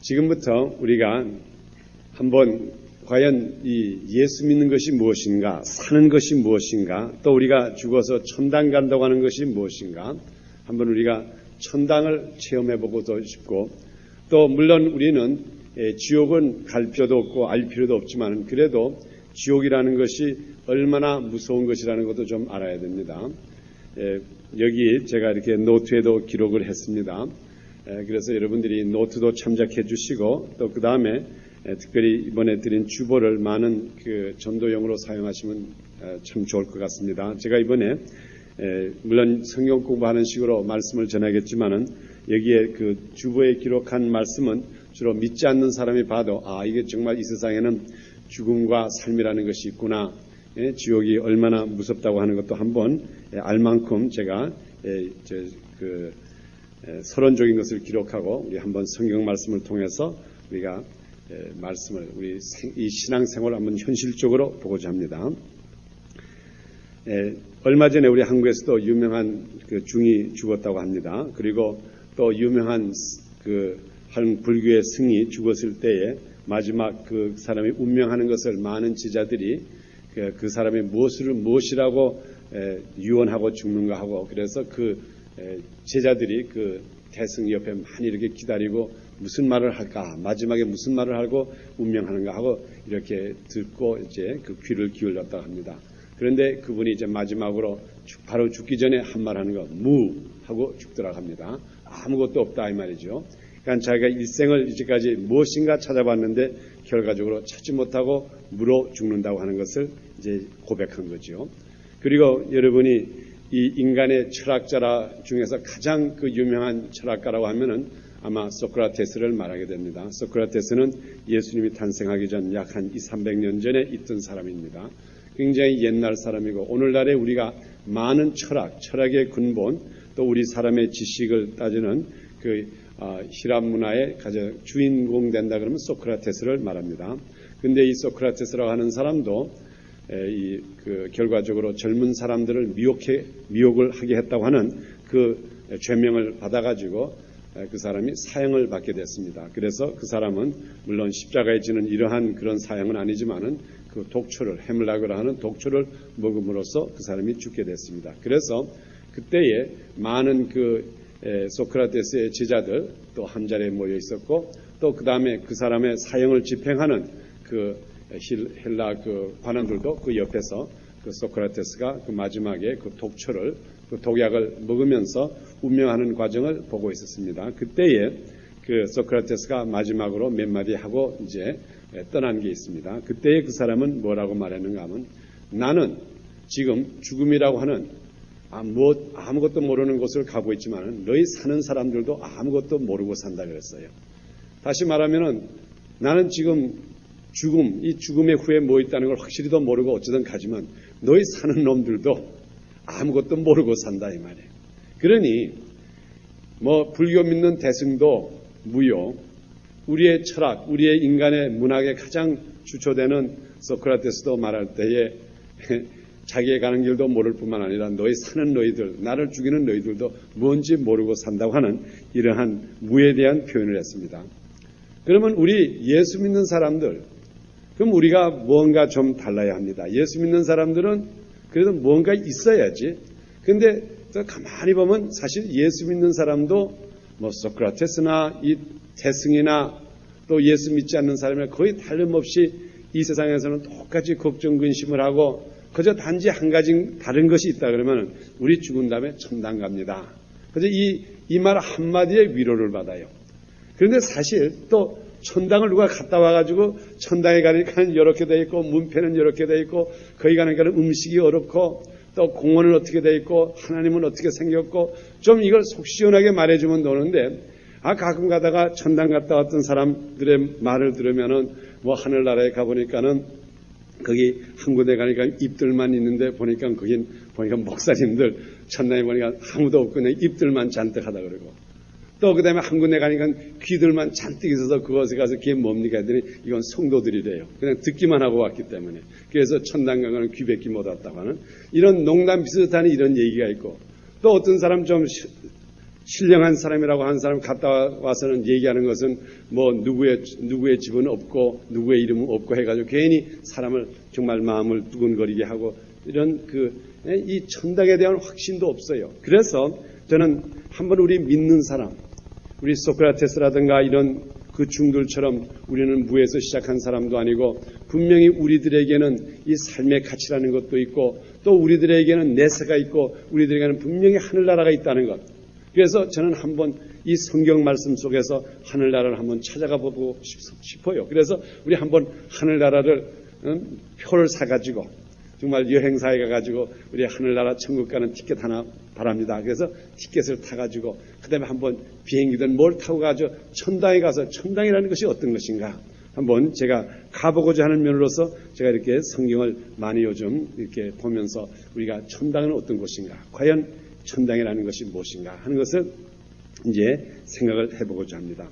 지금부터 우리가 한번 과연 이 예수 믿는 것이 무엇인가, 사는 것이 무엇인가, 또 우리가 죽어서 천당 간다고 하는 것이 무엇인가, 한번 우리가 천당을 체험해보고도 싶고, 또 물론 우리는 지옥은 갈 필요도 없고 알 필요도 없지만 그래도 지옥이라는 것이 얼마나 무서운 것이라는 것도 좀 알아야 됩니다. 여기 제가 이렇게 노트에도 기록을 했습니다. 그래서 여러분들이 노트도 참작해 주시고, 또 그 다음에 특별히 이번에 드린 주보를 많은 그 전도용으로 사용하시면 참 좋을 것 같습니다. 제가 이번에 물론 성경 공부하는 식으로 말씀을 전하겠지만은 여기에 그 주보에 기록한 말씀은 주로 믿지 않는 사람이 봐도 이게 정말 이 세상에는 죽음과 삶이라는 것이 있구나, 지옥이 얼마나 무섭다고 하는 것도 한번 알 만큼 제가 서론적인 것을 기록하고 우리 한번 성경 말씀을 통해서 우리가 말씀을 우리 이 신앙생활을 한번 현실적으로 보고자 합니다. 얼마 전에 우리 한국에서도 유명한 그 중이 죽었다고 합니다. 그리고 또 유명한 한 불교의 승이 죽었을 때에 마지막 그 사람이 운명하는 것을 많은 제자들이 그 사람이 무엇이라고 유언하고 죽는가 하고, 그래서 그 제자들이 그 대승 옆에 많이 이렇게 기다리고 무슨 말을 할까, 마지막에 무슨 말을 하고 운명하는가 하고 이렇게 듣고 이제 그 귀를 기울였다고 합니다. 그런데 그분이 이제 마지막으로 바로 죽기 전에 한 말 하는 거 무 하고 죽더라고 합니다. 아무것도 없다 이 말이죠. 그러니까 자기가 일생을 이제까지 무엇인가 찾아봤는데 결과적으로 찾지 못하고 무로 죽는다고 하는 것을 이제 고백한 거죠. 그리고 여러분이 이 인간의 철학자 중에서 가장 그 유명한 철학가라고 하면은 아마 소크라테스를 말하게 됩니다. 소크라테스는 예수님이 탄생하기 전 약 한 200~300년 전에 있던 사람입니다. 굉장히 옛날 사람이고, 오늘날에 우리가 많은 철학의 근본, 또 우리 사람의 지식을 따지는 그 히랍 문화의 가장 주인공 된다 그러면 소크라테스를 말합니다. 근데 이 소크라테스라고 하는 사람도 결과적으로 젊은 사람들을 미혹을 하게 했다고 하는 그 죄명을 받아가지고 그 사람이 사형을 받게 됐습니다. 그래서 그 사람은 물론 십자가에 지는 이러한 그런 사형은 아니지만은 그 독초를, 헤밀라그라 하는 독초를 먹음으로써 그 사람이 죽게 됐습니다. 그래서 그때에 많은 소크라테스의 제자들 또 한 자리에 모여 있었고, 또 그 다음에 그 사람의 사형을 집행하는 그 헬라 그 관원들도 그 옆에서 그 소크라테스가 그 마지막에 그 독초를, 그 독약을 먹으면서 운명하는 과정을 보고 있었습니다. 그때에 그 소크라테스가 마지막으로 몇 마디 하고 이제 떠난 게 있습니다. 그때에 그 사람은 뭐라고 말했는가 하면, 나는 지금 죽음이라고 하는 아무것도 모르는 곳을 가고 있지만 너희 사는 사람들도 아무것도 모르고 산다 그랬어요. 다시 말하면은 나는 지금 이 죽음의 후에 뭐 있다는 걸 확실히도 모르고 어쩌든 가지만 너희 사는 놈들도 아무것도 모르고 산다 이 말이에요. 그러니 불교 믿는 대승도 무효, 우리의 철학, 우리의 인간의 문학에 가장 주초되는 소크라테스도 말할 때에 자기의 가는 길도 모를 뿐만 아니라 너희 사는 너희들, 나를 죽이는 너희들도 뭔지 모르고 산다고 하는 이러한 무에 대한 표현을 했습니다. 그러면 우리 예수 믿는 사람들, 그럼 우리가 뭔가 좀 달라야 합니다. 예수 믿는 사람들은 그래도 뭔가 있어야지. 근데 또 가만히 보면 사실 예수 믿는 사람도 소크라테스나 이 대승이나 또 예수 믿지 않는 사람이나 거의 다름없이 이 세상에서는 똑같이 걱정 근심을 하고 그저 단지 한 가지 다른 것이 있다 그러면 우리 죽은 다음에 천당 갑니다. 그래서 이 말 한마디에 위로를 받아요. 그런데 사실 또 천당을 누가 갔다 와가지고 천당에 가니까 이렇게 돼 있고 문패는 이렇게 돼 있고 거기 가니까 음식이 어렵고 또 공원은 어떻게 돼 있고 하나님은 어떻게 생겼고 좀 이걸 속 시원하게 말해주면 노는데 가끔 가다가 천당 갔다 왔던 사람들의 말을 들으면은 뭐 하늘나라에 가보니까는 거기 한 군데 가니까 입들만 있는데 보니까 거긴 보니까 목사님들 천당에 보니까 아무도 없고 그냥 입들만 잔뜩 하다 그러고 또 그 다음에 한 군데 가니까 귀들만 잔뜩 있어서 그것에 가서 그게 뭡니까 했더니 이건 성도들이래요. 그냥 듣기만 하고 왔기 때문에. 그래서 천당 가는 귀밖에 못 왔다고 하는 이런 농담 비슷한 이런 얘기가 있고 또 어떤 사람 좀 신령한 사람이라고 하는 사람 갔다 와서는 얘기하는 것은 뭐 누구의 집은 없고 누구의 이름은 없고 해가지고 괜히 사람을 정말 마음을 두근거리게 하고 이런 이 천당에 대한 확신도 없어요. 그래서 저는 한번 우리 믿는 사람 우리 소크라테스라든가 이런 그 중들처럼 우리는 무에서 시작한 사람도 아니고 분명히 우리들에게는 이 삶의 가치라는 것도 있고 또 우리들에게는 내세가 있고 우리들에게는 분명히 하늘나라가 있다는 것. 그래서 저는 한번 이 성경 말씀 속에서 하늘나라를 한번 찾아가 보고 싶어요. 그래서 우리 한번 하늘나라를 표를 사가지고 정말 여행사에 가가지고 우리 하늘나라 천국 가는 티켓 하나 바랍니다. 그래서 티켓을 타가지고 그 다음에 한번 비행기든 뭘 타고 가서 천당에 가서 천당이라는 것이 어떤 것인가 한번 제가 가보고자 하는 면으로서 제가 이렇게 성경을 많이 요즘 이렇게 보면서 우리가 천당은 어떤 곳인가 과연 천당이라는 것이 무엇인가 하는 것을 이제 생각을 해보고자 합니다.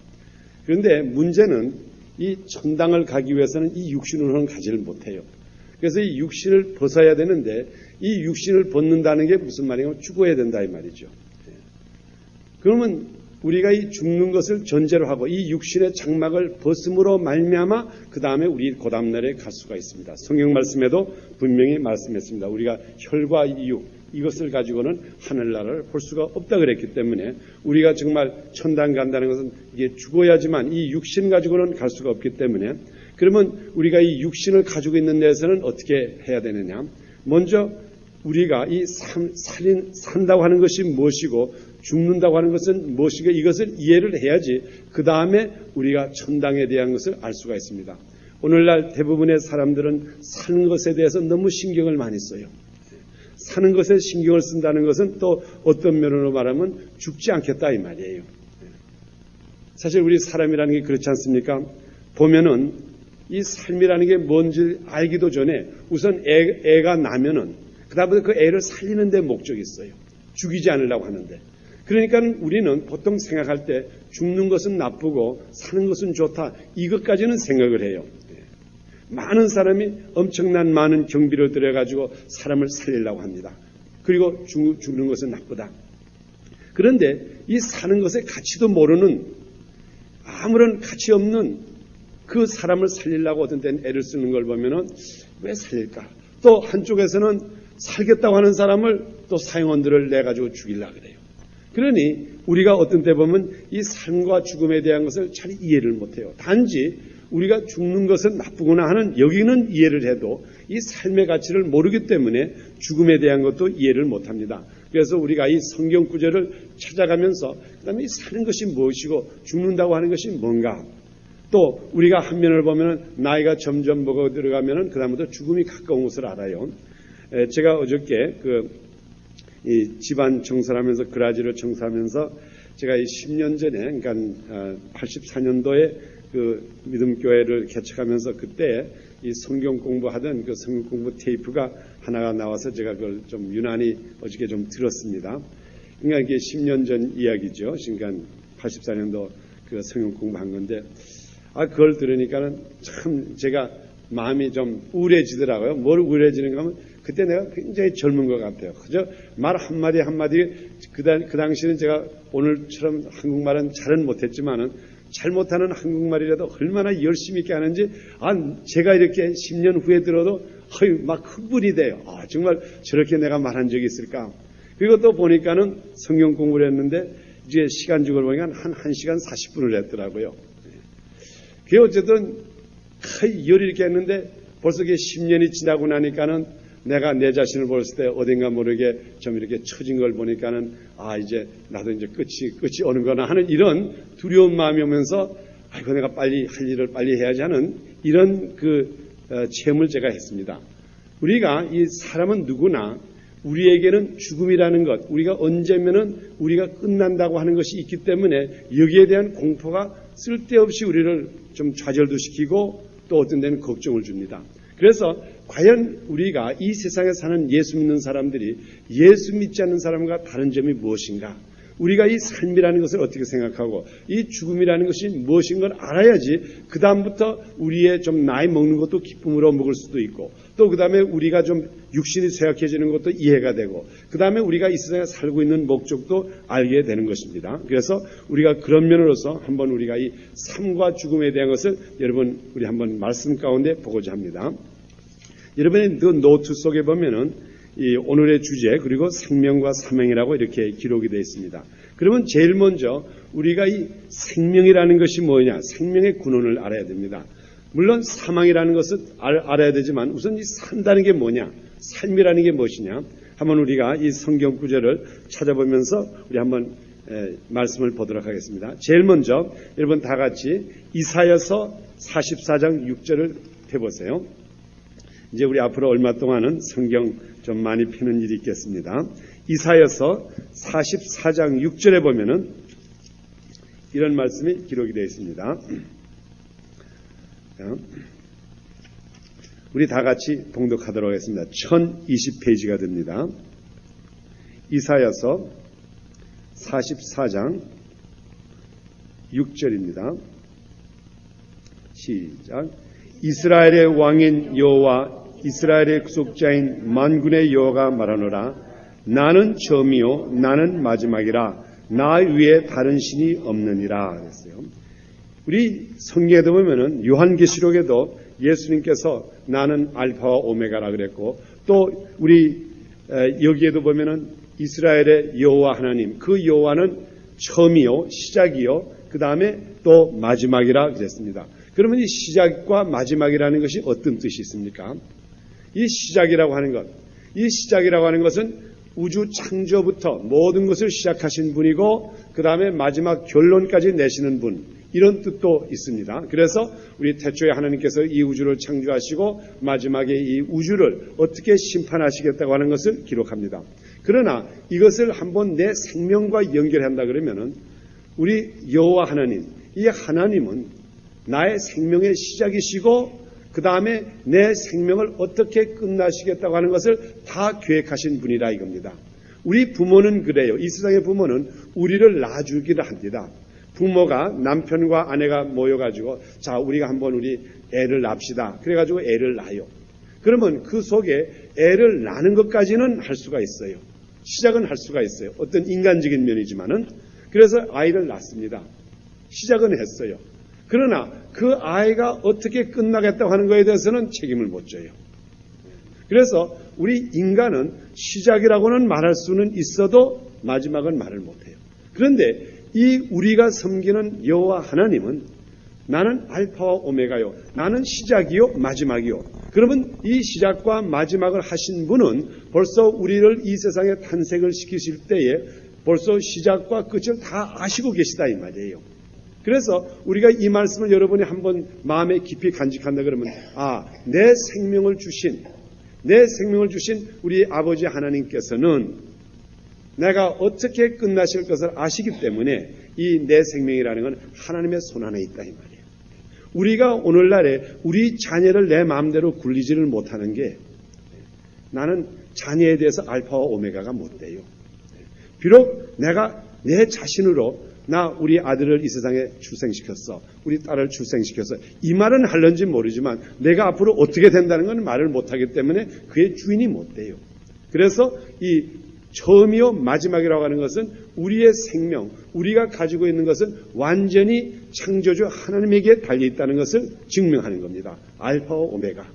그런데 문제는 이 천당을 가기 위해서는 이 육신으로는 가지를 못해요. 그래서 이 육신을 벗어야 되는데 이 육신을 벗는다는 게 무슨 말이냐면 죽어야 된다 이 말이죠. 그러면 우리가 이 죽는 것을 전제로 하고 이 육신의 장막을 벗음으로 말미암아 그 다음에 우리 그 다음날에 갈 수가 있습니다. 성경 말씀에도 분명히 말씀했습니다. 우리가 혈과 육 이것을 가지고는 하늘나라를 볼 수가 없다 그랬기 때문에 우리가 정말 천당 간다는 것은 이게 죽어야지만 이 육신 가지고는 갈 수가 없기 때문에 그러면 우리가 이 육신을 가지고 있는 데에서는 어떻게 해야 되느냐? 먼저 우리가 이 산다고 하는 것이 무엇이고 죽는다고 하는 것은 무엇이고 이것을 이해를 해야지 그 다음에 우리가 천당에 대한 것을 알 수가 있습니다. 오늘날 대부분의 사람들은 사는 것에 대해서 너무 신경을 많이 써요. 사는 것에 신경을 쓴다는 것은 또 어떤 면으로 말하면 죽지 않겠다 이 말이에요. 사실 우리 사람이라는 게 그렇지 않습니까? 보면은 이 삶이라는 게 뭔지 알기도 전에 우선 애가 나면은 그다음부터 그 애를 살리는 데 목적이 있어요. 죽이지 않으려고 하는데. 그러니까 우리는 보통 생각할 때 죽는 것은 나쁘고 사는 것은 좋다. 이것까지는 생각을 해요. 많은 사람이 엄청난 많은 경비를 들여가지고 사람을 살리려고 합니다. 그리고 죽는 것은 나쁘다. 그런데 이 사는 것의 가치도 모르는 아무런 가치 없는 그 사람을 살리려고 어떤 때는 애를 쓰는 걸 보면은 왜 살릴까? 또 한쪽에서는 살겠다고 하는 사람을 또 사형원들을 내가지고 죽이려고 그래요. 그러니 우리가 어떤 때 보면 이 삶과 죽음에 대한 것을 잘 이해를 못해요. 단지 우리가 죽는 것은 나쁘구나 하는 여기는 이해를 해도 이 삶의 가치를 모르기 때문에 죽음에 대한 것도 이해를 못합니다. 그래서 우리가 이 성경 구절을 찾아가면서 그다음에 이 사는 것이 무엇이고 죽는다고 하는 것이 뭔가 또 우리가 한 면을 보면 나이가 점점 먹어 들어가면 그다음부터 죽음이 가까운 것을 알아요. 제가 어저께 이 집안 청소하면서 그라지를 청소하면서 제가 이 10년 전에 그러니까 84년도에 그 믿음교회를 개척하면서 그때 이 성경 공부하던 그 성경 공부 테이프가 하나가 나와서 제가 그걸 좀 유난히 어저께 좀 들었습니다. 그러니까 이게 10년 전 이야기죠. 그러니까 84년도 그 성경 공부한 건데 그걸 들으니까는 참 제가 마음이 좀 우울해지더라고요. 뭘 우울해지는가 하면 그때 내가 굉장히 젊은 것 같아요. 그저 말 한마디 한마디 그 당시는 제가 오늘처럼 한국말은 잘은 못했지만은 잘못하는 한국말이라도 얼마나 열심히 있게 하는지 제가 이렇게 10년 후에 들어도 막 흥분이 돼요. 정말 저렇게 내가 말한 적이 있을까. 그리고 또 보니까는 성경 공부를 했는데 이제 시간적으로 보니까 한 1시간 40분을 했더라고요. 그게 어쨌든 열이 이렇게 했는데 벌써 그게 10년이 지나고 나니까는 내가 내 자신을 봤을 때 어딘가 모르게 좀 이렇게 처진 걸 보니까는 이제 나도 이제 끝이 오는구나 하는 이런 두려운 마음이 오면서 아이고 내가 빨리 할 일을 빨리 해야지 하는 이런 체험을 제가 했습니다. 우리가 이 사람은 누구나 우리에게는 죽음이라는 것, 우리가 언제면은 우리가 끝난다고 하는 것이 있기 때문에 여기에 대한 공포가 쓸데없이 우리를 좀 좌절도 시키고 또 어떤 데는 걱정을 줍니다. 그래서 과연 우리가 이 세상에 사는 예수 믿는 사람들이 예수 믿지 않는 사람과 다른 점이 무엇인가? 우리가 이 삶이라는 것을 어떻게 생각하고 이 죽음이라는 것이 무엇인 걸 알아야지 그 다음부터 우리의 좀 나이 먹는 것도 기쁨으로 먹을 수도 있고 또 그 다음에 우리가 좀 육신이 쇠약해지는 것도 이해가 되고 그 다음에 우리가 이 세상에 살고 있는 목적도 알게 되는 것입니다. 그래서 우리가 그런 면으로서 한번 우리가 이 삶과 죽음에 대한 것을 여러분 우리 한번 말씀 가운데 보고자 합니다. 여러분의 그 노트 속에 보면은 이 오늘의 주제 그리고 생명과 사명이라고 이렇게 기록이 되어 있습니다. 그러면 제일 먼저 우리가 이 생명이라는 것이 뭐냐, 생명의 근원을 알아야 됩니다. 물론 사망이라는 것을 알아야 되지만 우선 이 산다는 게 뭐냐, 삶이라는 게 무엇이냐, 한번 우리가 이 성경 구절을 찾아보면서 우리 한번 말씀을 보도록 하겠습니다. 제일 먼저 여러분 다 같이 이사야서 44장 6절을 펴보세요. 이제 우리 앞으로 얼마 동안은 성경 좀 많이 펴는 일이 있겠습니다. 이사야서 44장 6절에 보면은 이런 말씀이 기록이 되어 있습니다. 우리 다 같이 봉독하도록 하겠습니다. 1020페이지가 됩니다. 이사야서 44장 6절입니다. 시작. 이스라엘의 왕인 여호와 이스라엘의 구속자인 만군의 여호와가 말하노라. 나는 처음이요 나는 마지막이라. 나 위에 다른 신이 없느니라. 그랬어요. 우리 성경에도 보면은 요한계시록에도 예수님께서 나는 알파와 오메가라 그랬고 또 우리 여기에도 보면은 이스라엘의 여호와 하나님, 그 여호와는 처음이요 시작이요 그 다음에 또 마지막이라 그랬습니다. 그러면 이 시작과 마지막이라는 것이 어떤 뜻이 있습니까? 이 시작이라고 하는 것, 이 시작이라고 하는 것은 우주 창조부터 모든 것을 시작하신 분이고 그 다음에 마지막 결론까지 내시는 분, 이런 뜻도 있습니다. 그래서 우리 태초에 하나님께서 이 우주를 창조하시고 마지막에 이 우주를 어떻게 심판하시겠다고 하는 것을 기록합니다. 그러나 이것을 한번 내 생명과 연결한다 그러면은 우리 여호와 하나님, 이 하나님은 나의 생명의 시작이시고 그 다음에 내 생명을 어떻게 끝나시겠다고 하는 것을 다 계획하신 분이라 이겁니다. 우리 부모는 그래요. 이 세상의 부모는 우리를 낳아주기를 합니다. 부모가 남편과 아내가 모여가지고 자 우리가 한번 우리 애를 낳읍시다. 그래가지고 애를 낳아요. 그러면 그 속에 애를 낳는 것까지는 할 수가 있어요. 시작은 할 수가 있어요. 어떤 인간적인 면이지만은 그래서 아이를 낳습니다. 시작은 했어요. 그러나 그 아이가 어떻게 끝나겠다고 하는 것에 대해서는 책임을 못 져요. 그래서 우리 인간은 시작이라고는 말할 수는 있어도 마지막은 말을 못해요. 그런데 이 우리가 섬기는 여호와 하나님은 나는 알파와 오메가요. 나는 시작이요 마지막이요. 그러면 이 시작과 마지막을 하신 분은 벌써 우리를 이 세상에 탄생을 시키실 때에 벌써 시작과 끝을 다 아시고 계시다 이 말이에요. 그래서 우리가 이 말씀을 여러분이 한번 마음에 깊이 간직한다 그러면 내 생명을 주신 우리 아버지 하나님께서는 내가 어떻게 끝나실 것을 아시기 때문에 이 내 생명이라는 건 하나님의 손 안에 있다 이 말이에요. 우리가 오늘날에 우리 자녀를 내 마음대로 굴리지를 못하는 게 나는 자녀에 대해서 알파와 오메가가 못 돼요. 비록 내가 내 자신으로 우리 아들을 이 세상에 출생시켰어. 우리 딸을 출생시켰어. 이 말은 할런지 모르지만 내가 앞으로 어떻게 된다는 건 말을 못하기 때문에 그의 주인이 못 돼요. 그래서 이 처음이요 마지막이라고 하는 것은 우리의 생명, 우리가 가지고 있는 것은 완전히 창조주 하나님에게 달려있다는 것을 증명하는 겁니다. 알파와 오메가,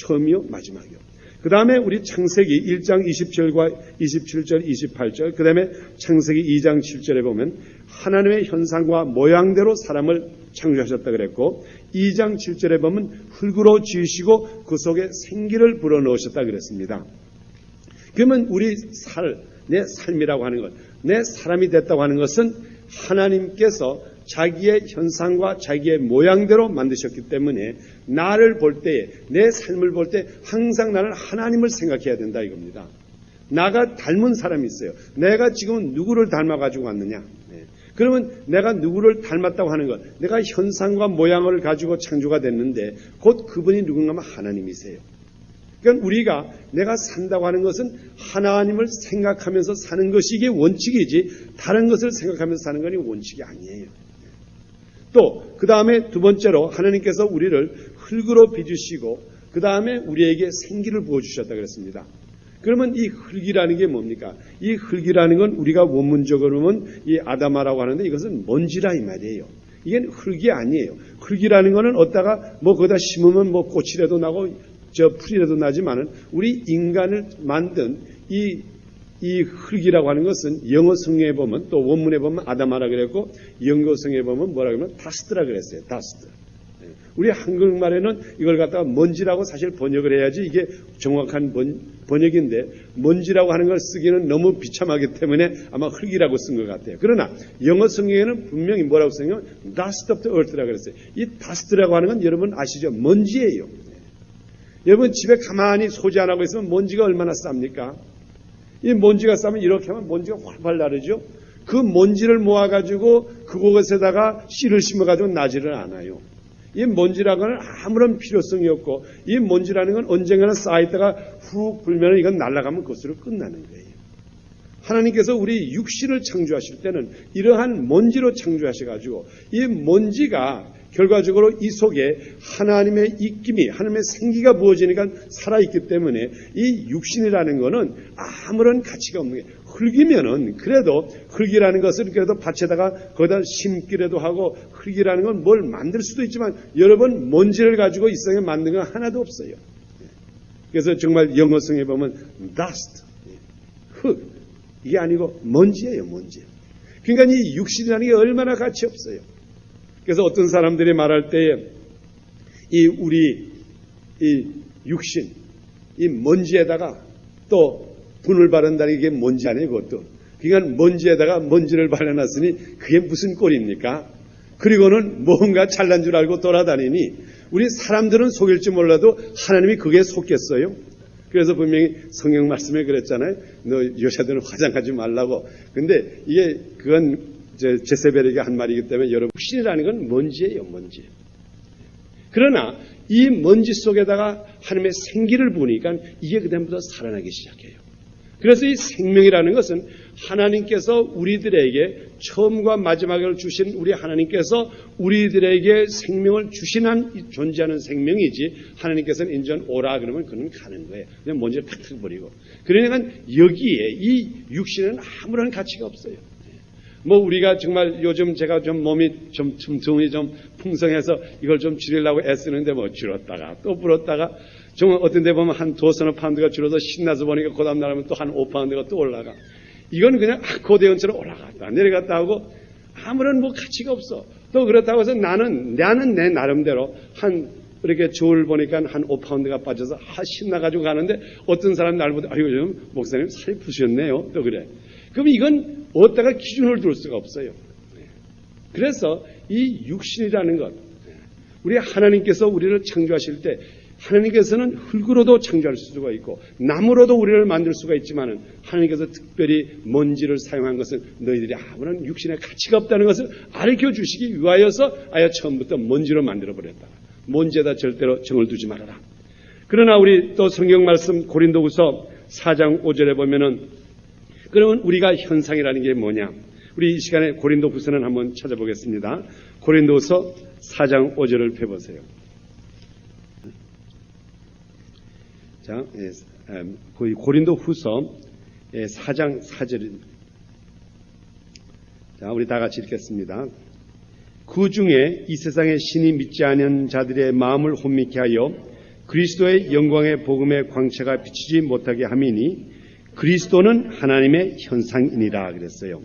처음이요 마지막이요. 그 다음에 우리 창세기 1장 27과 27절, 28절, 그 다음에 창세기 2장 7절에 보면 하나님의 현상과 모양대로 사람을 창조하셨다 그랬고 2장 7절에 보면 흙으로 지으시고 그 속에 생기를 불어넣으셨다 그랬습니다. 그러면 우리 내 삶이라고 하는 것, 내 사람이 됐다고 하는 것은 하나님께서 자기의 현상과 자기의 모양대로 만드셨기 때문에 나를 볼 때에, 내 삶을 볼 때 항상 나는 하나님을 생각해야 된다 이겁니다. 나가 닮은 사람이 있어요. 내가 지금 누구를 닮아가지고 왔느냐. 그러면 내가 누구를 닮았다고 하는 것, 내가 현상과 모양을 가지고 창조가 됐는데 곧 그분이 누군가 하면 하나님이세요. 그러니까 우리가 내가 산다고 하는 것은 하나님을 생각하면서 사는 것이 이게 원칙이지 다른 것을 생각하면서 사는 건 원칙이 아니에요. 또 그 다음에 두 번째로 하나님께서 우리를 흙으로 빚으시고 그 다음에 우리에게 생기를 부어주셨다 그랬습니다. 그러면 이 흙이라는 게 뭡니까? 이 흙이라는 건 우리가 원문적으로 보면 이 아담아라고 하는데 이것은 먼지라 이 말이에요. 이게 흙이 아니에요. 흙이라는 거는 어디다가 거기다 심으면 꽃이라도 나고 풀이라도 나지만은 우리 인간을 만든 이 흙이라고 하는 것은 영어 성경에 보면 또 원문에 보면 아담아라 그랬고 영어 성경에 보면 뭐라 그러면 다스트라 그랬어요. 다스트. 우리 한국말에는 이걸 갖다가 먼지라고 사실 번역을 해야지 이게 정확한 번역인데 먼지라고 하는 걸 쓰기는 너무 비참하기 때문에 아마 흙이라고 쓴 것 같아요. 그러나 영어 성경에는 분명히 뭐라고 써요? dust of the earth라고 그랬어요. 이 dust라고 하는 건 여러분 아시죠? 먼지예요. 여러분 집에 가만히 소지 안 하고 있으면 먼지가 얼마나 쌉니까? 이 먼지가 싸면 이렇게 하면 먼지가 활발 나르죠. 그 먼지를 모아가지고 그곳에다가 씨를 심어가지고 나지를 않아요. 이 먼지라는 건 아무런 필요성이 없고 이 먼지라는 건 언젠가는 쌓여있다가 훅 불면 이건 날아가면 그것으로 끝나는 거예요. 하나님께서 우리 육신을 창조하실 때는 이러한 먼지로 창조하셔가지고 이 먼지가 결과적으로 이 속에 하나님의 입김이 하나님의 생기가 부어지니까 살아있기 때문에 이 육신이라는 것은 아무런 가치가 없는 게 흙이면은 그래도 흙이라는 것은 그래도 밭에다가 거기다 심기라도 하고 흙이라는 건 뭘 만들 수도 있지만 여러분 먼지를 가지고 이 세상에 만든 건 하나도 없어요. 그래서 정말 영어성에 보면 dust, 흙 이게 아니고 먼지예요. 먼지. 그러니까 이 육신이라는 게 얼마나 가치 없어요. 그래서 어떤 사람들이 말할 때에 우리 육신, 이 먼지에다가 또 분을 바른다는 게 먼지 아니에요, 그것도. 그러니까 먼지에다가 먼지를 발라놨으니 그게 무슨 꼴입니까? 그리고는 뭔가 잘난 줄 알고 돌아다니니 우리 사람들은 속일지 몰라도 하나님이 그게 속겠어요? 그래서 분명히 성경 말씀에 그랬잖아요. 너 여자들은 화장하지 말라고. 근데 그건 제세벨에게 한 말이기 때문에 여러분 육신이라는 건 먼지예요. 먼지. 그러나 이 먼지 속에다가 하나님의 생기를 부으니까 이게 그다음부터 살아나기 시작해요. 그래서 이 생명이라는 것은 하나님께서 우리들에게 처음과 마지막을 주신 우리 하나님께서 우리들에게 생명을 주신 한 존재하는 생명이지 하나님께서는 인전 오라 그러면 그는 가는 거예요. 그냥 먼지를 팍팍 버리고. 그러니까 여기에 이 육신은 아무런 가치가 없어요. 우리가 정말 요즘 제가 좀 몸이 좀 tumtum이 좀 풍성해서 이걸 좀 줄이려고 애쓰는데 줄었다가 또 불었다가 정말 어떤 데 보면 한 두서너 파운드가 줄어서 신나서 보니까 그 다음 날하면 또 한 5파운드가 또 올라가. 이건 그냥 아코디언처럼 올라갔다 내려갔다 하고 아무런 가치가 없어. 또 그렇다고 해서 나는 내 나름대로 이렇게 저울 보니까 한 5파운드가 빠져서 신나가지고 가는데 어떤 사람 날 보다 아이고 좀 목사님 살이 푸셨네요. 또 그래. 그럼 이건 어디다가 기준을 둘 수가 없어요. 그래서 이 육신이라는 것, 우리 하나님께서 우리를 창조하실 때 하나님께서는 흙으로도 창조할 수가 있고 나무로도 우리를 만들 수가 있지만 하나님께서 특별히 먼지를 사용한 것은 너희들이 아무런 육신의 가치가 없다는 것을 가르쳐 주시기 위하여서 아예 처음부터 먼지로 만들어버렸다. 먼지에다 절대로 정을 두지 말아라. 그러나 우리 또 성경 말씀 고린도후서 4장 5절에 보면은 그러면 우리가 현상이라는 게 뭐냐? 우리 이 시간에 고린도후서는 한번 찾아보겠습니다. 고린도후서 4장 5절을 펴보세요. 자, 고린도후서 4장 4절. 자, 우리 다 같이 읽겠습니다. 그 중에 이 세상의 신이 믿지 않은 자들의 마음을 혼미케 하여 그리스도의 영광의 복음의 광채가 비치지 못하게 함이니 그리스도는 하나님의 현상이니라 그랬어요.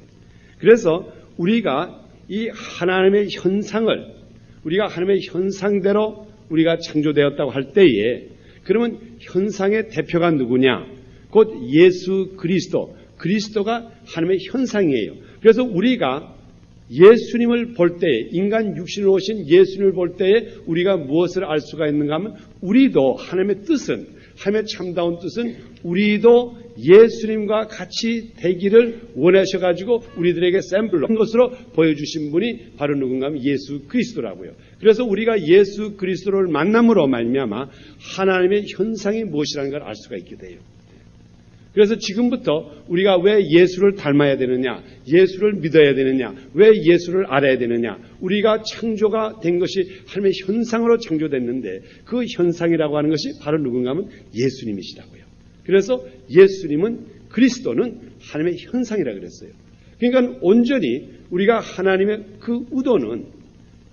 그래서 우리가 이 하나님의 현상을 우리가 하나님의 현상대로 우리가 창조되었다고 할 때에 그러면 현상의 대표가 누구냐? 곧 예수 그리스도. 그리스도가 하나님의 현상이에요. 그래서 우리가 예수님을 볼 때에 인간 육신으로 오신 예수님을 볼 때에 우리가 무엇을 알 수가 있는가 하면 우리도 하나님의 뜻은 하나님의 참다운 뜻은 우리도 예수님과 같이 되기를 원하셔가지고 우리들에게 샘플로 한 것으로 보여주신 분이 바로 누군가 하면 예수 그리스도라고요. 그래서 우리가 예수 그리스도를 만남으로 말미암아 하나님의 현상이 무엇이라는 걸 알 수가 있게 돼요. 그래서 지금부터 우리가 왜 예수를 닮아야 되느냐, 예수를 믿어야 되느냐, 왜 예수를 알아야 되느냐, 우리가 창조가 된 것이 하나님의 현상으로 창조됐는데 그 현상이라고 하는 것이 바로 누군가 하면 예수님이시라고요. 그래서 예수님은 그리스도는 하나님의 현상이라 그랬어요. 그러니까 온전히 우리가 하나님의 그 의도는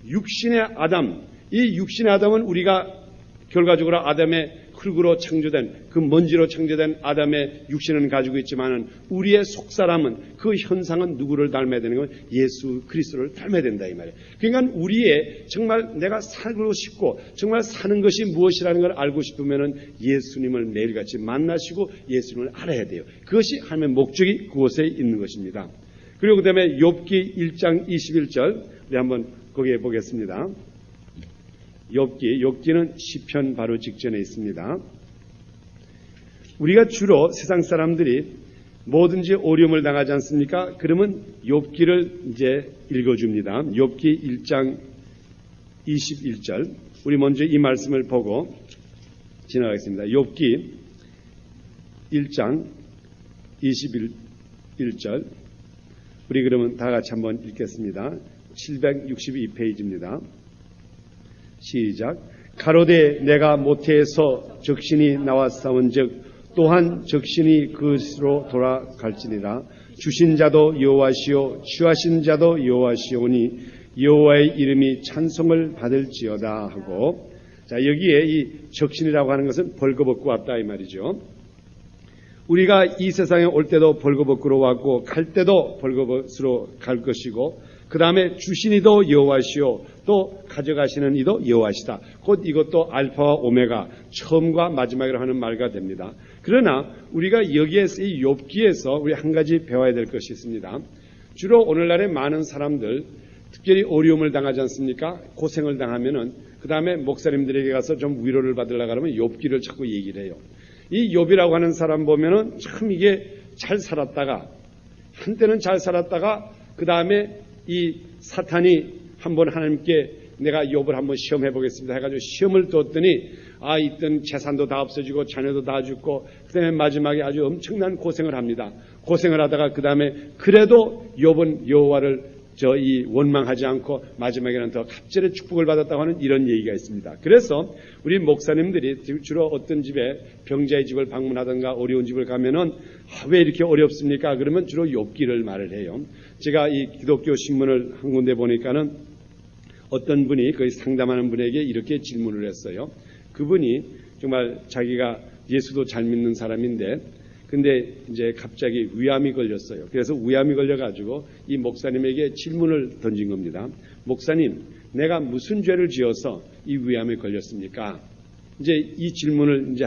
육신의 아담, 이 육신의 아담은 우리가 결과적으로 아담의 흙으로 창조된 그 먼지로 창조된 아담의 육신은 가지고 있지만은 우리의 속사람은 그 현상은 누구를 닮아야 되는 건 예수 그리스도를 닮아야 된다 이 말이에요. 그러니까 우리의 정말 내가 살고 싶고 정말 사는 것이 무엇이라는 걸 알고 싶으면은 예수님을 매일같이 만나시고 예수님을 알아야 돼요. 그것이 하나님의 목적이 그곳에 있는 것입니다. 그리고 그다음에 욥기 1장 21절 우리 한번 거기에 보겠습니다. 욥기는 시편 바로 직전에 있습니다. 우리가 주로 세상 사람들이 뭐든지 어려움을 당하지 않습니까? 그러면 욥기를 이제 읽어줍니다. 욥기 1장 21절 우리 먼저 이 말씀을 보고 지나가겠습니다. 욥기 1장 21절 우리 그러면 다 같이 한번 읽겠습니다. 762페이지입니다. 시작. 가로되 내가 모태에서 적신이 나와 싸운즉 또한 적신이 그것으로 돌아갈지니라. 주신 자도 여호와시요 취하신 자도 여호와시오니 여호와의 이름이 찬송을 받을지어다 하고, 자 여기에 이 적신이라고 하는 것은 벌거벗고 왔다 이 말이죠. 우리가 이 세상에 올 때도 벌거벗고로 왔고 갈 때도 벌거벗으로 갈 것이고 그 다음에 주신 이도 여호와시오 또 가져가시는 이도 여호와시다. 곧 이것도 알파와 오메가 처음과 마지막이라고 하는 말가 됩니다. 그러나 우리가 여기에서 이 욥기에서 우리 한 가지 배워야 될 것이 있습니다. 주로 오늘날의 많은 사람들 특별히 어려움을 당하지 않습니까? 고생을 당하면은 그 다음에 목사님들에게 가서 좀 위로를 받으려고 하면 욥기를 자꾸 얘기를 해요. 이 욥이라고 하는 사람 보면은 참 이게 잘 살았다가 한때는 잘 살았다가 그 다음에 이 사탄이 한번 하나님께 내가 욥을 한번 시험해 보겠습니다 해가지고 시험을 뒀더니 있던 재산도 다 없어지고 자녀도 다 죽고 그 다음에 마지막에 아주 엄청난 고생을 합니다. 고생을 하다가 그 다음에 그래도 욥은 여호와를 이 원망하지 않고 마지막에는 더 갑절의 축복을 받았다고 하는 이런 얘기가 있습니다. 그래서 우리 목사님들이 주로 어떤 집에 병자의 집을 방문하든가 어려운 집을 가면은 왜 이렇게 어렵습니까? 그러면 주로 욥기를 말을 해요. 제가 이 기독교 신문을 한 군데 보니까는 어떤 분이 거의 상담하는 분에게 이렇게 질문을 했어요. 그분이 정말 자기가 예수도 잘 믿는 사람인데 근데 이제 갑자기 위암이 걸렸어요. 그래서 위암이 걸려가지고 이 목사님에게 질문을 던진 겁니다. 목사님, 내가 무슨 죄를 지어서 이 위암에 걸렸습니까? 이제 이 질문을 이제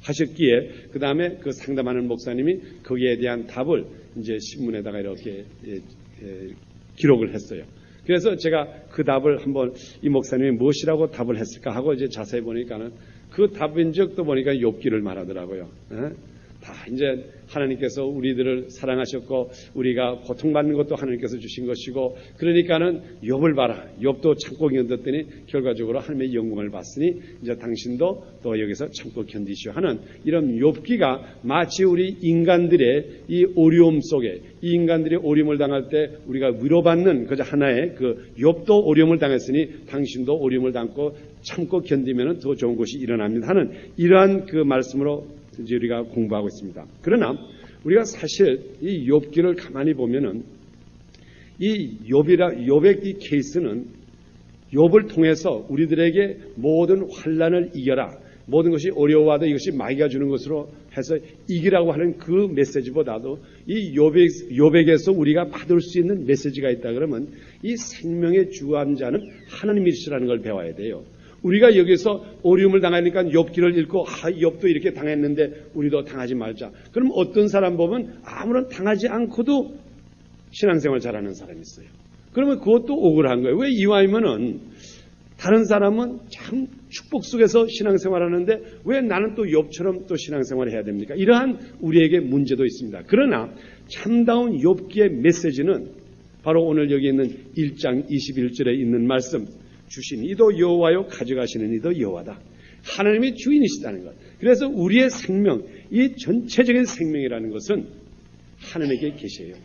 하셨기에 그 다음에 그 상담하는 목사님이 거기에 대한 답을 이제 신문에다가 이렇게 기록을 했어요. 그래서 제가 그 답을 한번 이 목사님이 무엇이라고 답을 했을까 하고 이제 자세히 보니까는 그 답인 적도 보니까 욥기를 말하더라고요. 다 이제 하나님께서 우리들을 사랑하셨고 우리가 고통받는 것도 하나님께서 주신 것이고 그러니까는 욥을 봐라. 욥도 참고 견뎠더니 결과적으로 하나님의 영광을 받으니 이제 당신도 또 여기서 참고 견디시오 하는 이런 욥기가 마치 우리 인간들의 이 어려움 속에 이 인간들이 어려움을 당할 때 우리가 위로받는 그저 하나의 그 욥도 어려움을 당했으니 당신도 어려움을 당고 참고 견디면 더 좋은 것이 일어납니다 하는 이러한 그 말씀으로 이제 우리가 공부하고 있습니다. 그러나 우리가 사실 이 욥기를 가만히 보면은 이 욥의 이 케이스는 욥을 통해서 우리들에게 모든 환난을 이겨라. 모든 것이 어려워도 이것이 마귀가 주는 것으로 해서 이기라고 하는 그 메시지보다도 이 욥에게서 우리가 받을 수 있는 메시지가 있다 그러면 이 생명의 주한 자는 하나님이시라는 걸 배워야 돼요. 우리가 여기서 어려움을 당하니까 욥기를 읽고 욥도 이렇게 당했는데 우리도 당하지 말자. 그럼 어떤 사람 보면 아무런 당하지 않고도 신앙생활 잘하는 사람이 있어요. 그러면 그것도 억울한 거예요. 왜 이와이면은 다른 사람은 참 축복 속에서 신앙생활하는데 왜 나는 또 욥처럼 또 신앙생활을 해야 됩니까? 이러한 우리에게 문제도 있습니다. 그러나 참다운 욥기의 메시지는 바로 오늘 여기 있는 1장 21절에 있는 말씀, 주신 이도 여호와요 가져가시는 이도 여호와다. 하나님이 주인이시다는 것. 그래서 우리의 생명, 이 전체적인 생명이라는 것은 하나님에게 계셔요.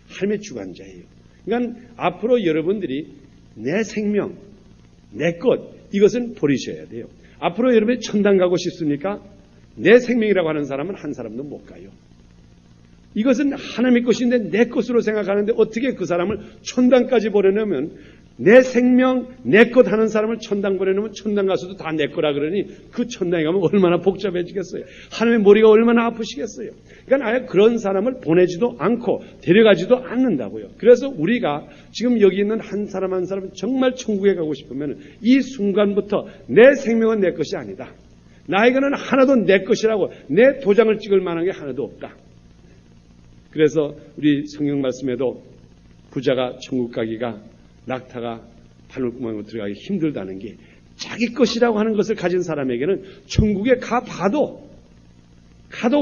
하나님의 주관자예요. 그러니까 앞으로 여러분들이 내 생명, 내 것, 이것은 버리셔야 돼요. 앞으로 여러분이 천당 가고 싶습니까? 내 생명이라고 하는 사람은 한 사람도 못 가요. 이것은 하나님의 것인데 내 것으로 생각하는데 어떻게 그 사람을 천당까지 보내려면 내 생명, 내 것 하는 사람을 천당 보내놓으면 천당 가서도 다 내 거라 그러니 그 천당에 가면 얼마나 복잡해지겠어요. 하나님의 머리가 얼마나 아프시겠어요. 그러니까 아예 그런 사람을 보내지도 않고 데려가지도 않는다고요. 그래서 우리가 지금 여기 있는 한 사람 한 사람은 정말 천국에 가고 싶으면 이 순간부터 내 생명은 내 것이 아니다. 나에게는 하나도 내 것이라고 내 도장을 찍을 만한 게 하나도 없다. 그래서 우리 성경 말씀에도 부자가 천국 가기가 낙타가 바늘구멍으로 들어가기 힘들다는 게 자기 것이라고 하는 것을 가진 사람에게는 천국에 가도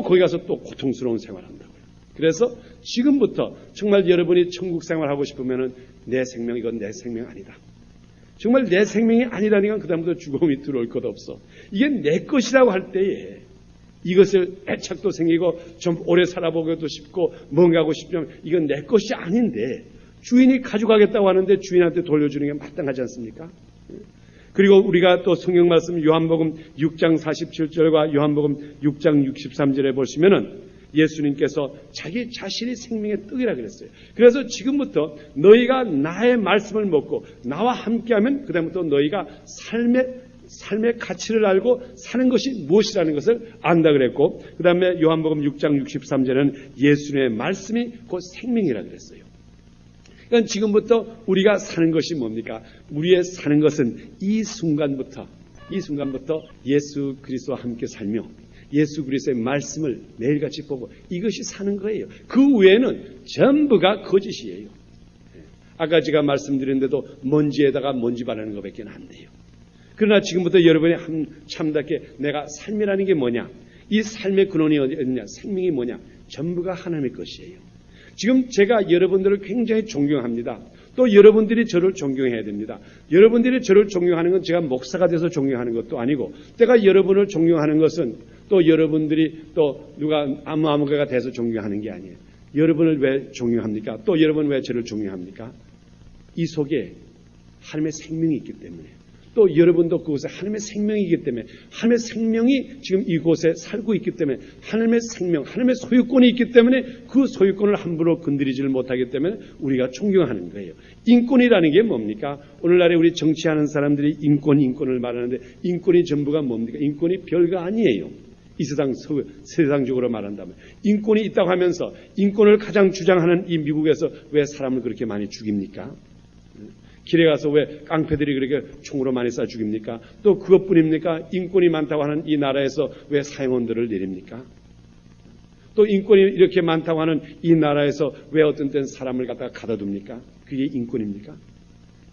거기 가서 또 고통스러운 생활한다고요. 그래서 지금부터 정말 여러분이 천국 생활하고 싶으면 내 생명, 이건 내 생명 아니다. 정말 내 생명이 아니라니까 그다음부터 죽음이 들어올 것 없어. 이게 내 것이라고 할 때에 이것을 애착도 생기고 좀 오래 살아보기도 싶고 뭔가 하고 싶으면 이건 내 것이 아닌데 주인이 가져가겠다고 하는데 주인한테 돌려주는 게 마땅하지 않습니까? 그리고 우리가 또 성경 말씀 요한복음 6장 47절과 요한복음 6장 63절에 보시면은 예수님께서 자기 자신이 생명의 떡이라 그랬어요. 그래서 지금부터 너희가 나의 말씀을 먹고 나와 함께하면 그다음부터 너희가 삶의 가치를 알고 사는 것이 무엇이라는 것을 안다 그랬고 그 다음에 요한복음 6장 63절에는 예수님의 말씀이 곧 생명이라 그랬어요. 그러니까 지금부터 우리가 사는 것이 뭡니까? 우리의 사는 것은 이 순간부터 예수 그리스도와 함께 살며 예수 그리스도의 말씀을 매일같이 보고 이것이 사는 거예요. 그 외에는 전부가 거짓이에요. 아까 제가 말씀드렸는데도 먼지에다가 먼지 바르는 것밖에 안 돼요. 그러나 지금부터 여러분이 참답게 내가 삶이라는 게 뭐냐? 이 삶의 근원이 어디냐? 생명이 뭐냐? 전부가 하나님의 것이에요. 지금 제가 여러분들을 굉장히 존경합니다. 또 여러분들이 저를 존경해야 됩니다. 여러분들이 저를 존경하는 건 제가 목사가 돼서 존경하는 것도 아니고 제가 여러분을 존경하는 것은 또 여러분들이 또 누가 아무개가 돼서 존경하는 게 아니에요. 여러분을 왜 존경합니까? 또 여러분 왜 저를 존경합니까? 이 속에 하나님의 생명이 있기 때문에 또 여러분도 그곳에 하나님의 생명이기 때문에 하나님의 생명이 지금 이곳에 살고 있기 때문에 하나님의 생명, 하나님의 소유권이 있기 때문에 그 소유권을 함부로 건드리지를 못하기 때문에 우리가 존경하는 거예요. 인권이라는 게 뭡니까? 오늘날에 우리 정치하는 사람들이 인권을 말하는데 인권이 전부가 뭡니까? 인권이 별거 아니에요. 이 세상적으로 말한다면 인권이 있다고 하면서 인권을 가장 주장하는 이 미국에서 왜 사람을 그렇게 많이 죽입니까? 길에 가서 왜 깡패들이 그렇게 총으로 많이 쏴 죽입니까? 또 그것뿐입니까? 인권이 많다고 하는 이 나라에서 왜 사형원들을 내립니까? 또 인권이 이렇게 많다고 하는 이 나라에서 왜 어떤 때는 사람을 갖다가 가둬둡니까? 그게 인권입니까?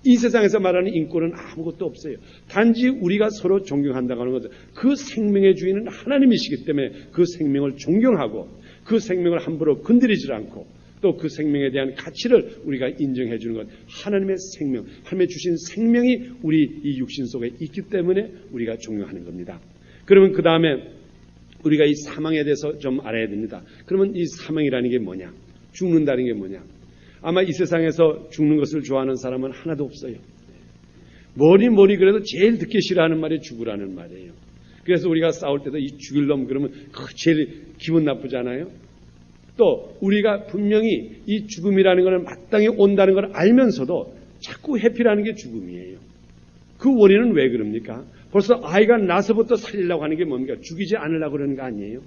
이 세상에서 말하는 인권은 아무것도 없어요. 단지 우리가 서로 존경한다고 하는 것은 그 생명의 주인은 하나님이시기 때문에 그 생명을 존경하고 그 생명을 함부로 건드리지 않고 또 그 생명에 대한 가치를 우리가 인정해 주는 것. 하나님의 생명, 하나님의 주신 생명이 우리 이 육신 속에 있기 때문에 우리가 존경하는 겁니다. 그러면 그 다음에 우리가 이 사망에 대해서 좀 알아야 됩니다. 그러면 이 사망이라는 게 뭐냐? 죽는다는 게 뭐냐? 아마 이 세상에서 죽는 것을 좋아하는 사람은 하나도 없어요. 뭐니 그래도 제일 듣기 싫어하는 말이 죽으라는 말이에요. 그래서 우리가 싸울 때도 이 죽일 놈 그러면 제일 기분 나쁘잖아요. 또 우리가 분명히 이 죽음이라는 것은 마땅히 온다는 걸 알면서도 자꾸 회피라는 게 죽음이에요. 그 원인은 왜 그럽니까? 벌써 아이가 나서부터 살리려고 하는 게 뭡니까? 죽이지 않으려고 그러는 거 아니에요?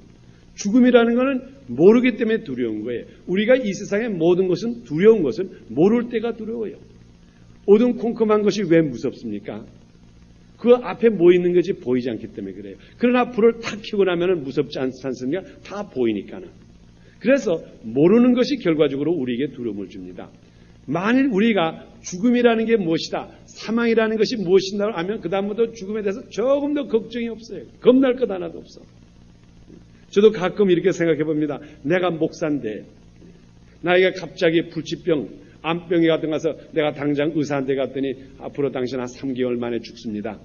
죽음이라는 것은 모르기 때문에 두려운 거예요. 우리가 이 세상의 모든 것은 두려운 것은 모를 때가 두려워요. 어둠컴컴한 것이 왜 무섭습니까? 그 앞에 뭐 있는 것이 보이지 않기 때문에 그래요. 그러나 불을 탁 켜고 나면 무섭지 않습니까? 다 보이니까는. 그래서 모르는 것이 결과적으로 우리에게 두려움을 줍니다. 만일 우리가 죽음이라는 게 무엇이다, 사망이라는 것이 무엇인가 하면 그 다음부터 죽음에 대해서 조금 더 걱정이 없어요. 겁날 것 하나도 없어. 저도 가끔 이렇게 생각해 봅니다. 내가 목사인데 나에게 갑자기 불치병, 암병이 같은 거 가서 내가 당장 의사한테 갔더니 앞으로 당신 한 3개월 만에 죽습니다.